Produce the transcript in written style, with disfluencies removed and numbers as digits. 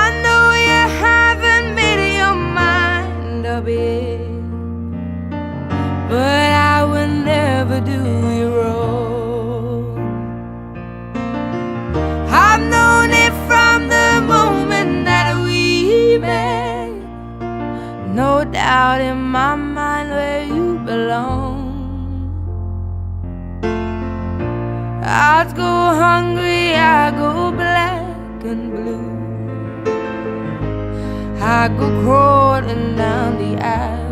I know you haven't made your mind up yet, but I will never do you wrong. I've known it from the moment that we met. No doubt in my mind where you belong. I go hungry, I go black and blue, I go crawling down the aisle